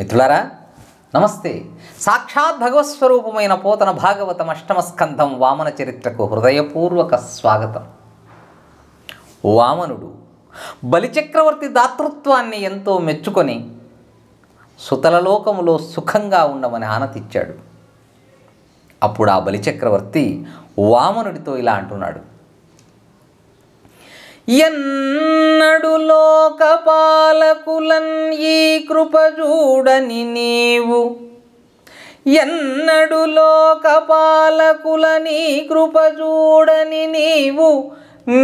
మిత్రులారా నమస్తే. సాక్షాత్ భగవత్స్వరూపమైన పోతన భాగవతం అష్టమ స్కంధం వామన చరిత్రకు హృదయపూర్వక స్వాగతం. వామనుడు బలిచక్రవర్తి దాతృత్వాన్ని ఎంతో మెచ్చుకొని సుతలలోకములో సుఖంగా ఉండమని ఆనతిచ్చాడు. అప్పుడు ఆ బలిచక్రవర్తి వామనుడితో ఇలా అంటున్నాడు: ఎన్నడు లోకపాలకులన్ ఈ కృప చూడని నీవు, ఎన్నడు లోకపాలకులని కృప చూడని నీవు,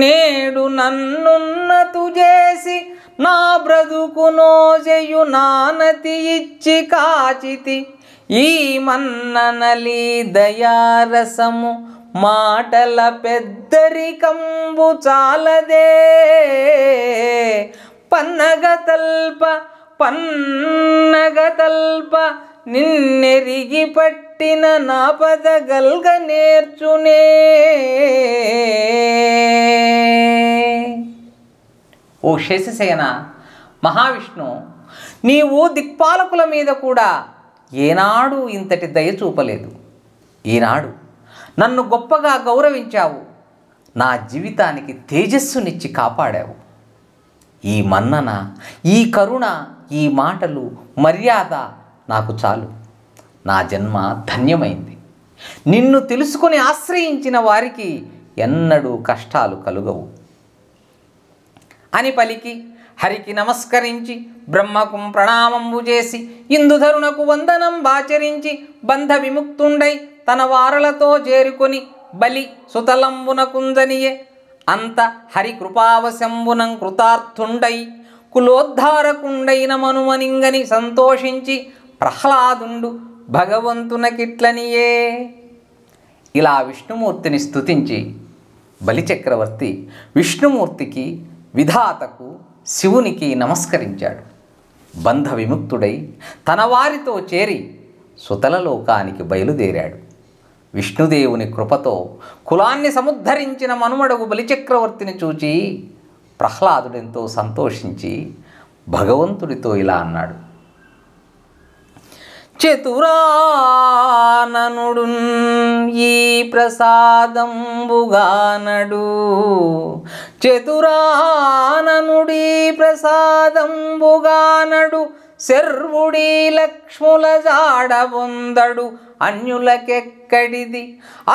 నేడు నన్నున్నతు చేసి నా బ్రతుకునో చేయు నానతి ఇచ్చి కాచితి. ఈ మన్ననలి దయారసము మాటల పెద్దరికంబు చాలదే, పన్నగతల్ప నిన్నెరిగి పట్టిన నాపద గల్గ నేర్చునే. ఓ శేషసేన మహావిష్ణు, నీవు దిక్పాలకుల మీద కూడా ఏనాడు ఇంతటి దయ చూపలేదు. ఈనాడు నన్ను గొప్పగా గౌరవించావు, నా జీవితానికి తేజస్సునిచ్చి కాపాడావు. ఈ మన్నన, ఈ కరుణ, ఈ మాటలు, మర్యాద నాకు చాలు. నా జన్మ ధన్యమైంది. నిన్ను తెలుసుకొని ఆశ్రయించిన వారికి ఎన్నడూ కష్టాలు కలుగవు అని పలికి హరికి నమస్కరించి బ్రహ్మకు ప్రణామంబు చేసి ఇందుధరునకు వందనం బాచరించి బంధ విముక్తుండై తన వారలతో చేరుకొని బలి సుతలంబున కుంజనియే. అంత హరి కృపావశంబునం కృతార్థుండై కులోద్ధారకుండైన మనుమనింగని సంతోషించి ప్రహ్లాదుండు భగవంతునకిట్లనియే. ఇలా విష్ణుమూర్తిని స్తుతించి బలిచక్రవర్తి విష్ణుమూర్తికి, విధాతకు, శివునికి నమస్కరించాడు. బంధ విముక్తుడై తన వారితో చేరి సుతలలోకానికి బయలుదేరాడు. విష్ణుదేవుని కృపతో కులాన్ని సముద్ధరించిన మనుమడగు బలిచక్రవర్తిని చూచి ప్రహ్లాదుడెంతో సంతోషించి భగవంతుడితో ఇలా అన్నాడు: చతురాననుడు ఈ ప్రసాదంబుగానడు, చతురాననుడీ ప్రసాదంబుగానడు, శర్వుడీ లక్ష్ముల జాడబొందడు అన్యులకెక్కడిది,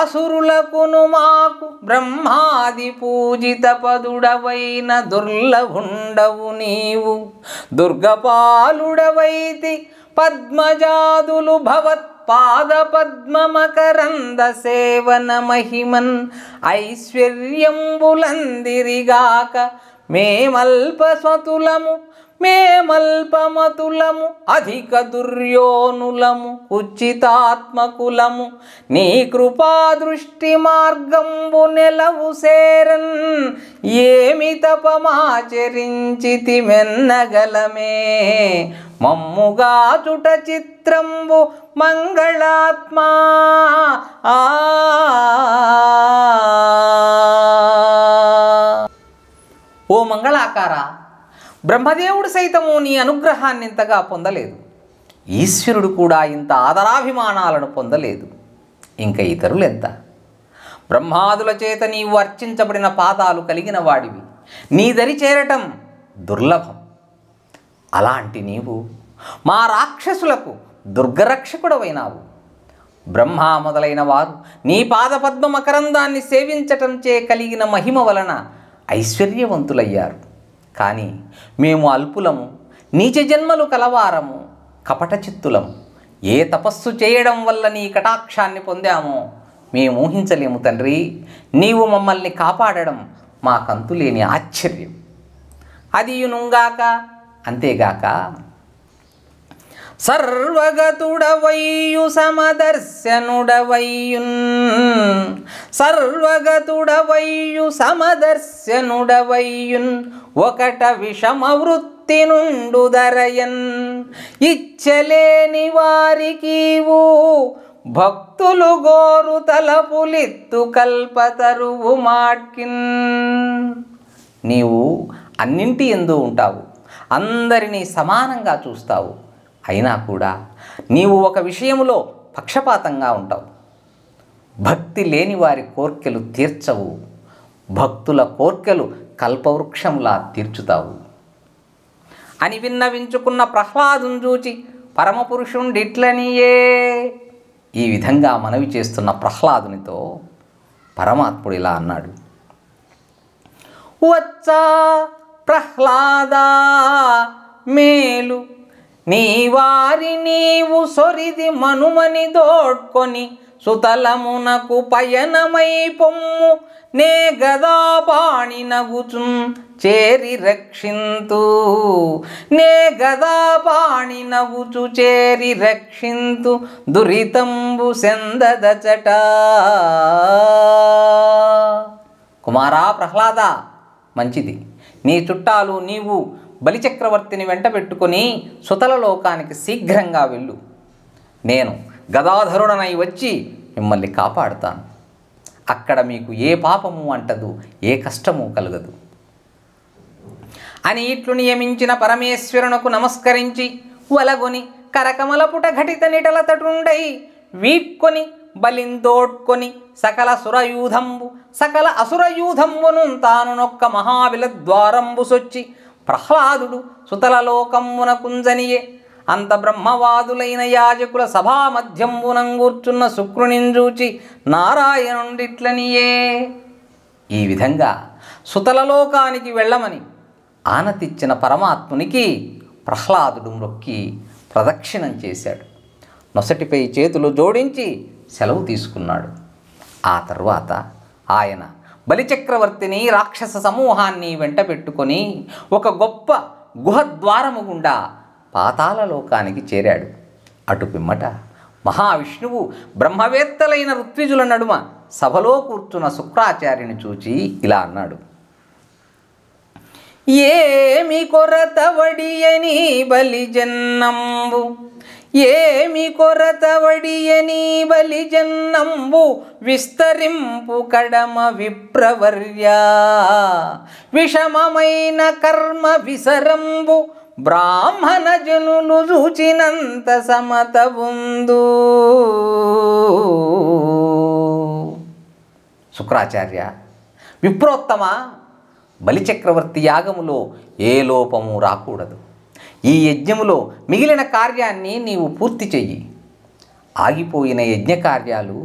అసురులకును మాకు బ్రహ్మాది పూజిత పదుడవైన దుర్లభుండవు నీవు, దుర్గపాలుడవైతి పద్మజాదులు భవత్పాద పద్మమకరంద సేవన మహిమన్ ఐశ్వర్యంబులందిరిగాక మేమల్పమతులము అధిక దుర్యోనులము ఉచితాత్మకులము, నీ కృపాదృష్టి మార్గంబు నెలవు సేరన్ ఏమి తపమాచరించితి మెన్నగలమే, మమ్ముగా చుట చిత్రంబు మంగళాత్మా. ఓ మంగళాకార, బ్రహ్మదేవుడు సైతము నీ అనుగ్రహాన్ని ఇంతగా పొందలేదు. ఈశ్వరుడు కూడా ఇంత ఆదరాభిమానాలను పొందలేదు. ఇంకా ఇతరులెంత? బ్రహ్మాదుల చేత నీవు అర్చించబడిన పాదాలు కలిగిన వాడివి. నీ దరి చేరటం దుర్లభం. అలాంటి నీవు మా రాక్షసులకు దుర్గరక్షకుడవైనావు. బ్రహ్మ మొదలైన వారు నీ పాదపద్మ మకరందాన్ని సేవించటంచే కలిగిన మహిమ వలన ఐశ్వర్యవంతులయ్యారు. కానీ మేము అల్పులము, నీచ జన్మలు కలవారము, కపట చిత్తులము. ఏ తపస్సు చేయడం వల్ల నీ కటాక్షాన్ని పొందామో మేము ఊహించలేము తండ్రి. నీవు మమ్మల్ని కాపాడడం మాకంతులేని ఆశ్చర్యం. అదియునుగాక, అంతేగాక సర్వగతుడవయ్యు సమదర్శనుడవయ్యున్, సర్వగతుడవయ్యు సమదర్శనుడవయ్యున్, ఒకట విషమ వృత్తి నుండు దరయన్, ఇచ్చలేని వారికీవు భక్తులు గోరు తలపులిత్తు కల్పతరువు మాట్కిన్. నీవు అన్నింటి యందు ఉంటావు, అందరినీ సమానంగా చూస్తావు. అయినా కూడా నీవు ఒక విషయంలో పక్షపాతంగా ఉంటావు. భక్తి లేని వారి కోర్కెలు తీర్చవు, భక్తుల కోర్కెలు కల్పవృక్షంలా తీర్చుతావు అని విన్నవించుకున్న ప్రహ్లాదుని చూచి పరమపురుషుండిట్లనియే. ఈ విధంగా మనవి చేస్తున్న ప్రహ్లాదునితో పరమాత్ముడు ఇలా అన్నాడు. వచ్చా ప్రహ్లాదా మేలు, నీ వారి నీవు సొరిది మనుమని దోడ్కొని సుతలమునకు పయనమై పొమ్ము, నే గదా బాణి నగుచున్ చేరి రక్షింతు, నే గదా బాణి నగుచు చేరి రక్షింతు, దురితంబు సెందదచట. కుమారా ప్రహ్లాద, మంచిది, నీ చుట్టాలు నీవు బలిచక్రవర్తిని వెంట పెట్టుకొని సుతల లోకానికి శీఘ్రంగా వెళ్ళు. నేను గదాధరుడనై వచ్చి మిమ్మల్ని కాపాడుతాను. అక్కడ మీకు ఏ పాపము అంటదు, ఏ కష్టము కలగదు అని ఇట్లు నియమించిన పరమేశ్వరునకు నమస్కరించి వలగొని కరకమలపుట ఘటిత నిటల తటుండై వీడ్కొని బలిందోడ్కొని సకల సురయూధంబు సకల అసురయూధంబును తాను నొక్క మహాబిల ద్వారంబు సొచ్చి ప్రహ్లాదుడు సుతలలోకమ్మున కుంజనియే. అంత బ్రహ్మవాదులైన యాజకుల సభా మధ్యంబునంగూర్చున్న శుక్రునింజూచి నారాయణుండిట్లనియే. ఈ విధంగా సుతలలోకానికి వెళ్ళమని ఆనతిచ్చిన పరమాత్మునికి ప్రహ్లాదుడు మ్రొక్కి ప్రదక్షిణం చేశాడు. నొసటిపై చేతులు జోడించి సెలవు తీసుకున్నాడు. ఆ తరువాత ఆయన బలిచక్రవర్తిని రాక్షస సమూహాన్ని వెంట పెట్టుకొని ఒక గొప్ప గుహద్వారము గుండా పాతాళలోకానికి చేరాడు. అటు పిమ్మట మహావిష్ణువు బ్రహ్మవేత్తలైన ఋత్విజుల నడుమ సభలో కూర్చున్న శుక్రాచార్యుని చూచి ఇలా అన్నాడు. ఏమి కొరత వడియని బలిజన్నంబు, ఏమి కొరత వడియని బలిజన్నంబు, విస్తరింపు కడమ విప్రవర్యా, విషమమైన కర్మ విసరంబు, బ్రాహ్మణ జనులు చూచినంత సమత ఉందు. శుక్రాచార్య, విప్రోత్తమ, బలిచక్రవర్తి యాగములో ఏ లోపము రాకూడదు. ఈ యజ్ఞములో మిగిలిన కార్యాన్ని నీవు పూర్తి చెయ్యి. ఆగిపోయిన యజ్ఞకార్యాలు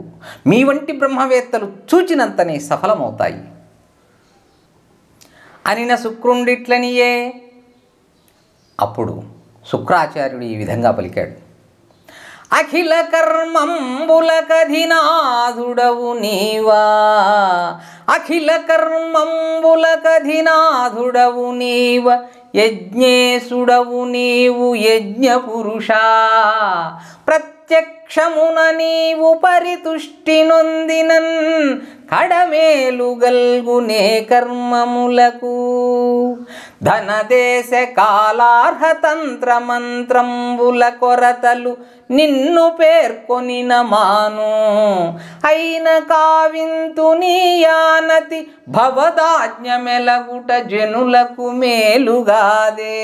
మీ వంటి బ్రహ్మవేత్తలు చూచినంతనే సఫలమవుతాయి అనిన శుక్రుండిట్లనియే. అప్పుడు శుక్రాచార్యుడు ఈ విధంగా పలికాడు. అఖిల కర్మంబులకధినాథుడవు నీవా, అఖిల కర్మంబులకధినాథుడవు నీవ, యజ్ఞేశుడవు నీవు యజ్ఞపురుషా, ప్రత్యక్షమున నీవు పరితుష్టి నొందినన్ కడమేలు గల్గునే కర్మములకు. ధనదేశ కాలార్హ తంత్ర మంత్రంబుల కొరతలు నిన్ను పేర్కొనిన మాను, అయిన కావింతు నీయానతి భవదాజ్ఞ మెలగుట జనులకు మేలుగాదే.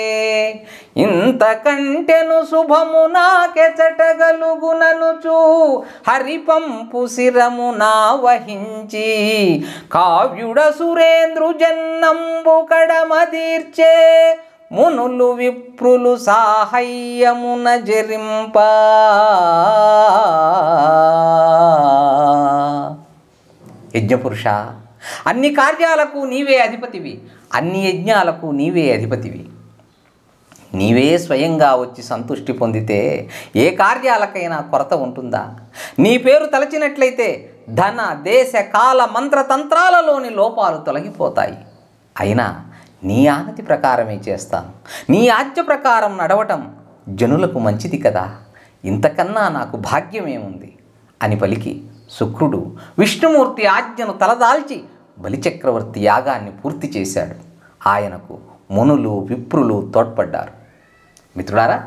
ఇంతకంటెను శుభము నాకెచటగలుగుననుచు హరిపంపు శిరము నా వహించి, కావ్యుడ సురేంద్రు జన్నంబు కడమదీర్చే, మునులు విప్రులు సాహయ్యమున జరింప. యజ్ఞపురుష, అన్ని కార్యాలకు నీవే అధిపతివి, అన్ని యజ్ఞాలకు నీవే అధిపతివి. నీవే స్వయంగా వచ్చి సంతుష్టి పొందితే ఏ కార్యాలకైనా కొరత ఉంటుందా? నీ పేరు తలచినట్లయితే ధన దేశ కాల మంత్రతంత్రాలలోని లోపాలు తొలగిపోతాయి. అయినా నీ ఆనతి ప్రకారమే చేస్తాను. నీ ఆజ్ఞ ప్రకారం నడవటం జనులకు మంచిది కదా, ఇంతకన్నా నాకు భాగ్యమేముంది అని పలికి శుక్రుడు విష్ణుమూర్తి ఆజ్ఞను తలదాల్చి బలిచక్రవర్తి యాగాన్ని పూర్తి చేశాడు. ఆయనకు మునులు విప్రులు తోడ్పడ్డారు. మిత్రులారా,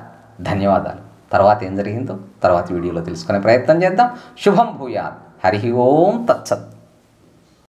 ధన్యవాదాలు. తర్వాత ఏం జరిగిందో తర్వాత వీడియోలో తెలుసుకునే ప్రయత్నం చేద్దాం. శుభం భూయాత్. హరి ఓం తత్సత్.